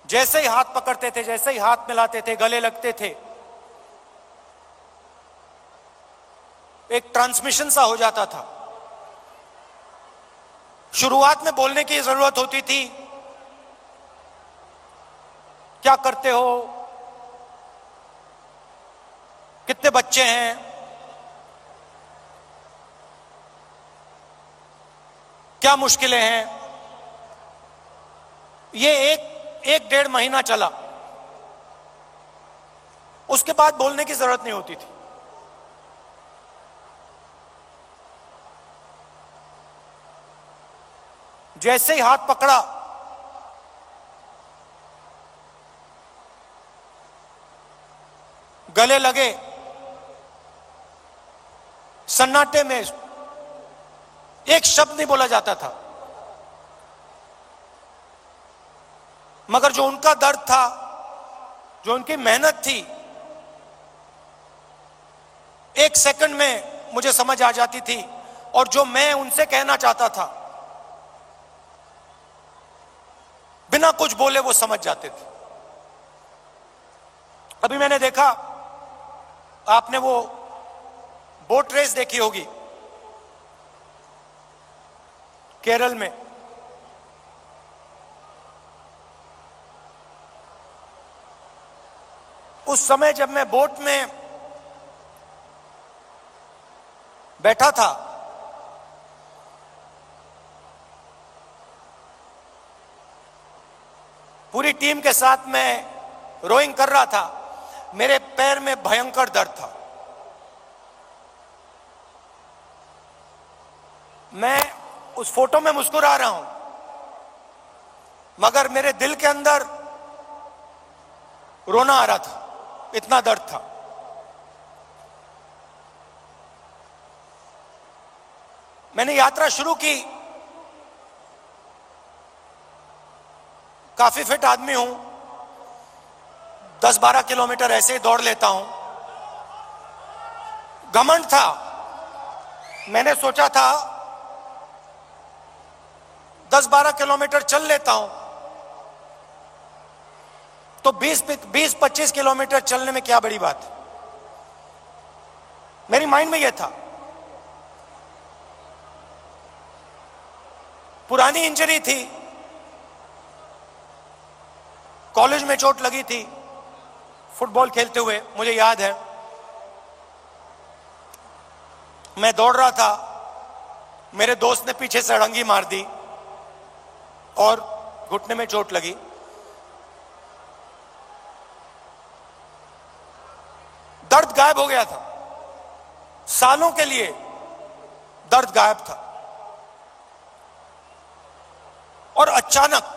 जैसे ही हाथ पकड़ते थे, जैसे ही हाथ मिलाते थे, गले लगते थे, एक ट्रांसमिशन सा हो जाता था। शुरुआत में बोलने की जरूरत होती थी, क्या करते हो, कितने बच्चे हैं, क्या मुश्किलें हैं। ये एक डेढ़ महीना चला, उसके बाद बोलने की जरूरत नहीं होती थी। जैसे ही हाथ पकड़ा, गले लगे, सन्नाटे में एक शब्द नहीं बोला जाता था, मगर जो उनका दर्द था, जो उनकी मेहनत थी, एक सेकंड में मुझे समझ आ जाती थी। और जो मैं उनसे कहना चाहता था, बिना कुछ बोले वो समझ जाते थे। अभी मैंने देखा, आपने वो बोट रेस देखी होगी केरल में। उस समय जब मैं बोट में बैठा था, पूरी टीम के साथ मैं रोइंग कर रहा था, मेरे पैर में भयंकर दर्द था। मैं उस फोटो में मुस्कुरा रहा हूं, मगर मेरे दिल के अंदर रोना आ रहा था, इतना दर्द था। मैंने यात्रा शुरू की, काफी फिट आदमी हूं, 10-12 किलोमीटर ऐसे ही दौड़ लेता हूं। घमंड था, मैंने सोचा था 10-12 किलोमीटर चल लेता हूं तो 20-25 किलोमीटर चलने में क्या बड़ी बात है। मेरी माइंड में यह था। पुरानी इंजरी थी, कॉलेज में चोट लगी थी फुटबॉल खेलते हुए, मुझे याद है। मैं दौड़ रहा था, मेरे दोस्त ने पीछे से अड़ंगी मार दी और घुटने में चोट लगी। दर्द गायब हो गया था, सालों के लिए दर्द गायब था। और अचानक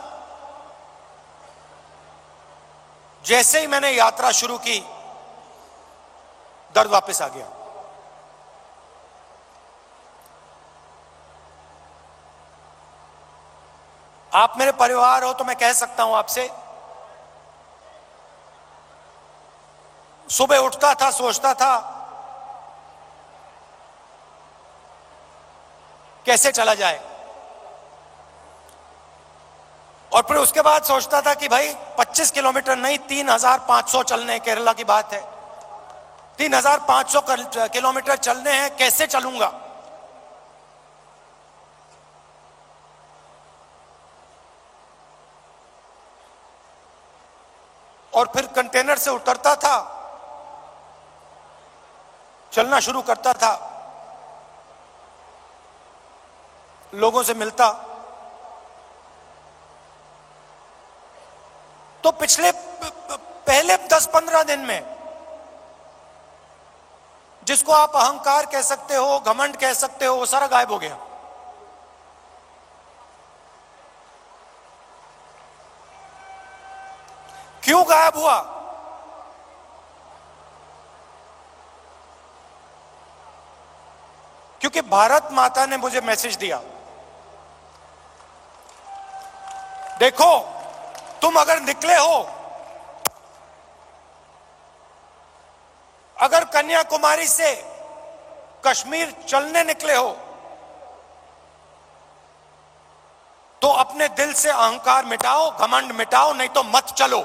जैसे ही मैंने यात्रा शुरू की, दर्द वापस आ गया। आप मेरे परिवार हो तो मैं कह सकता हूं आपसे, सुबह उठता था, सोचता था कैसे चला जाए, और फिर उसके बाद सोचता था कि भाई 25 किलोमीटर नहीं, 3500 चलने, केरला की बात है, 3500 किलोमीटर चलने हैं, कैसे चलूंगा। और फिर कंटेनर से उतरता था, चलना शुरू करता था, लोगों से मिलता। तो पिछले पहले 10-15 दिन में, जिसको आप अहंकार कह सकते हो, घमंड कह सकते हो, वो सारा गायब हो गया। क्यों गायब हुआ? क्योंकि भारत माता ने मुझे मैसेज दिया, देखो तुम अगर निकले हो, अगर कन्याकुमारी से कश्मीर चलने निकले हो, तो अपने अपने दिल से अहंकार मिटाओ, घमंड मिटाओ, नहीं तो मत चलो।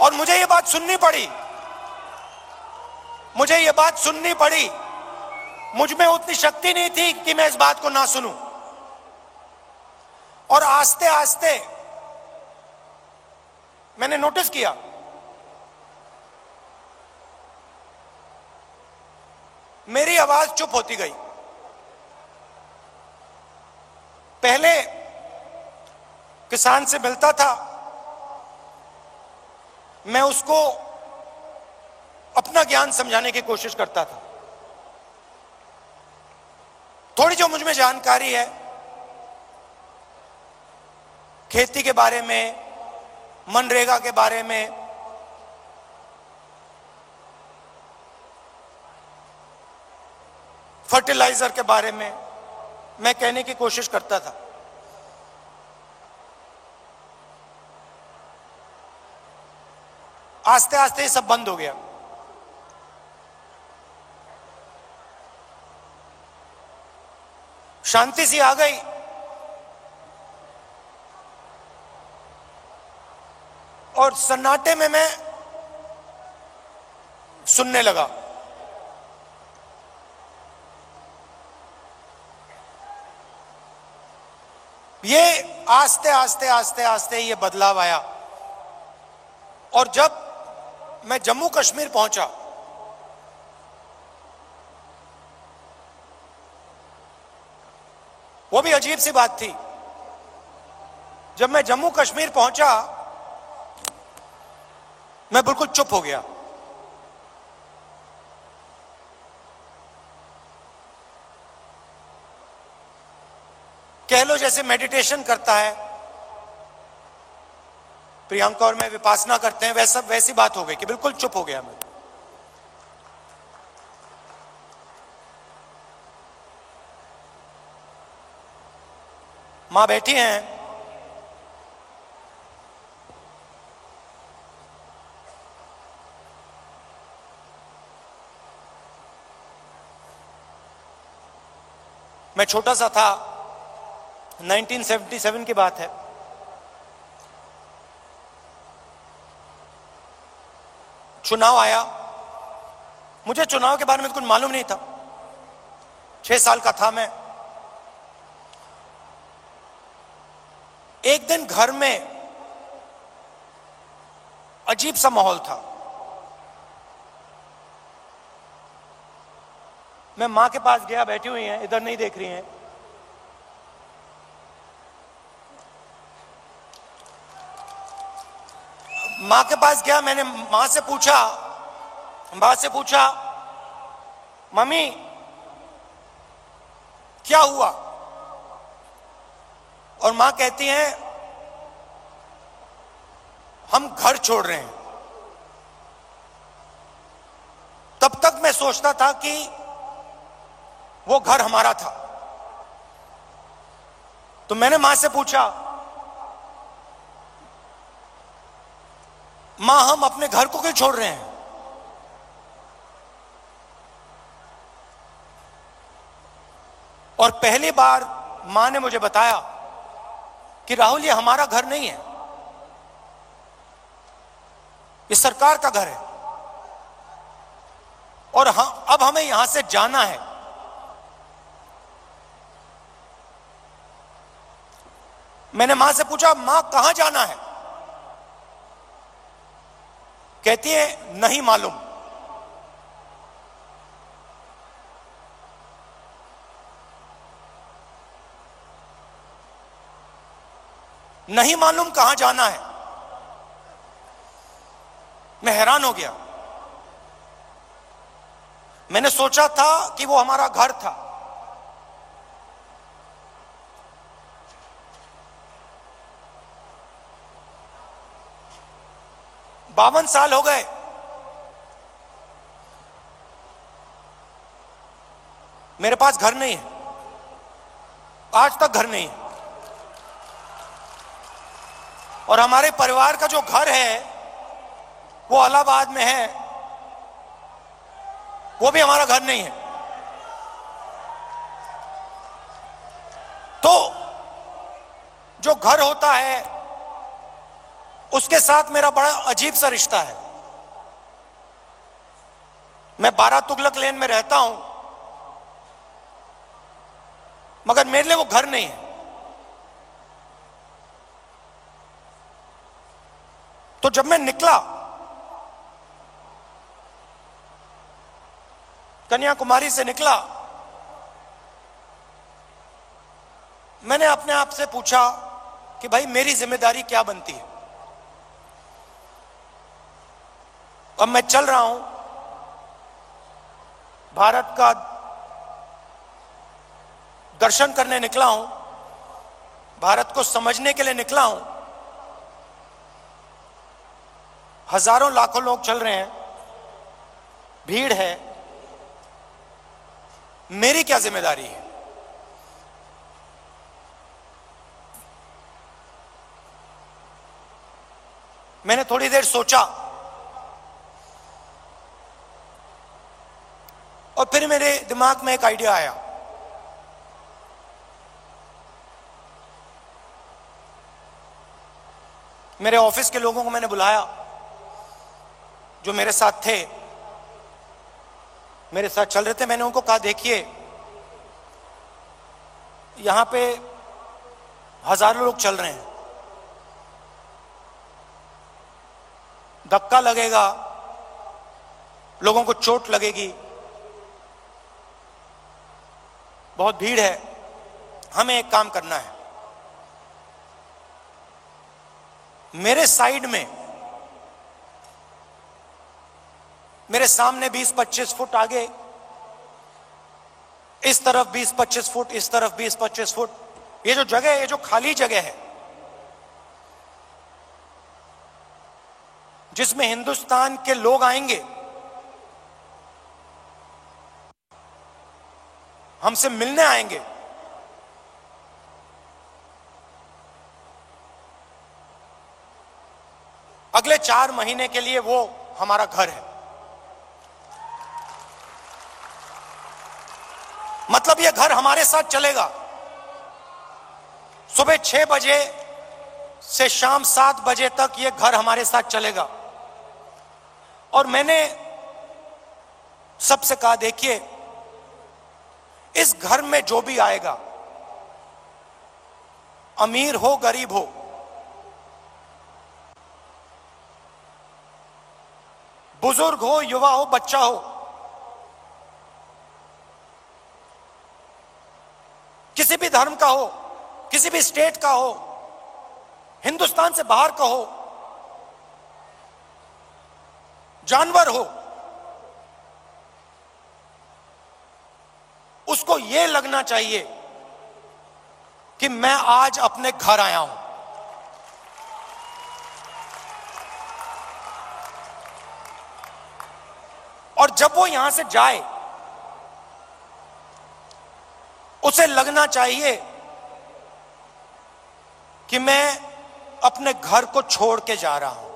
और मुझे ये बात सुननी पड़ी, मुझे ये बात सुननी पड़ी। मुझ में उतनी शक्ति नहीं थी कि मैं इस बात को ना सुनूं। और आस्ते आस्ते मैंने नोटिस किया, मेरी आवाज चुप होती गई। पहले किसान से मिलता था, मैं उसको अपना ज्ञान समझाने की कोशिश करता था। थोड़ी जो मुझ में जानकारी है खेती के बारे में, मनरेगा के बारे में, फर्टिलाइजर के बारे में, मैं कहने की कोशिश करता था। आस्ते आस्ते ये सब बंद हो गया। शांति सी आ गई। और सन्नाटे में मैं सुनने लगा। ये आस्ते आस्ते आस्ते आस्ते ये बदलाव आया। और जब मैं जम्मू कश्मीर पहुंचा, वो भी अजीब सी बात थी। जब मैं जम्मू कश्मीर पहुंचा, मैं बिल्कुल चुप हो गया। कह लो जैसे मेडिटेशन करता है, प्रियंका और मैं विपासना करते हैं, वैसी बात हो गई कि बिल्कुल चुप हो गया मैं। मां बैठी हैं, मैं छोटा सा था, 1977 की बात है। चुनाव आया। मुझे चुनाव के बारे में कुछ मालूम नहीं था, 6 साल का था मैं। एक दिन घर में अजीब सा माहौल था। मैं मां के पास गया, बैठी हुई हैं, इधर नहीं देख रही हैं। मां के पास गया, मैंने मां से पूछा, मम्मी क्या हुआ? और मां कहती हैं, हम घर छोड़ रहे हैं। तब तक मैं सोचता था कि वो घर हमारा था। तो मैंने मां से पूछा, मां हम अपने घर को क्यों छोड़ रहे हैं? और पहली बार मां ने मुझे बताया कि राहुल ये हमारा घर नहीं है, ये सरकार का घर है और अब हमें यहां से जाना है। मैंने मां से पूछा, मां कहां जाना है? कहती है नहीं मालूम। नहीं मालूम कहां जाना है। मैं हैरान हो गया। मैंने सोचा था कि वो हमारा घर था। बावन साल हो गए, मेरे पास घर नहीं है, आज तक घर नहीं है। और हमारे परिवार का जो घर है वो इलाहाबाद में है, वो भी हमारा घर नहीं है। तो जो घर होता है उसके साथ मेरा बड़ा अजीब सा रिश्ता है। मैं 12 तुगलक लेन में रहता हूं, मगर मेरे लिए वो घर नहीं है। तो जब मैं निकला, कन्याकुमारी से निकला, मैंने अपने आप से पूछा कि भाई मेरी जिम्मेदारी क्या बनती है। अब मैं चल रहा हूं, भारत का दर्शन करने निकला हूं, भारत को समझने के लिए निकला हूं। हजारों लाखों लोग चल रहे हैं, भीड़ है, मेरी क्या जिम्मेदारी है? मैंने थोड़ी देर सोचा और फिर मेरे दिमाग में एक आइडिया आया। मेरे ऑफिस के लोगों को मैंने बुलाया जो मेरे साथ थे, मेरे साथ चल रहे थे। मैंने उनको कहा, देखिए यहां पे हजारों लोग चल रहे हैं, धक्का लगेगा, लोगों को चोट लगेगी, बहुत भीड़ है। हमें एक काम करना है, मेरे साइड में, मेरे सामने 20-25 फुट आगे, इस तरफ 20-25 फुट, इस तरफ 20-25 फुट, ये जो जगह है, ये जो खाली जगह है जिसमें हिंदुस्तान के लोग आएंगे, हमसे मिलने आएंगे, अगले 4 महीने के लिए वो हमारा घर है। मतलब ये घर हमारे साथ चलेगा। सुबह 6 बजे से शाम 7 बजे तक ये घर हमारे साथ चलेगा। और मैंने सबसे कहा, देखिए इस घर में जो भी आएगा, अमीर हो गरीब हो, बुजुर्ग हो युवा हो बच्चा हो, किसी भी धर्म का हो, किसी भी स्टेट का हो, हिंदुस्तान से बाहर का हो, जानवर हो, उसको यह लगना चाहिए कि मैं आज अपने घर आया हूं। और जब वो यहां से जाए, उसे लगना चाहिए कि मैं अपने घर को छोड़ के जा रहा हूं।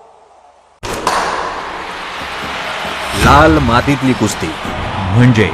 लाल मातीतली कुस्ती म्हणजे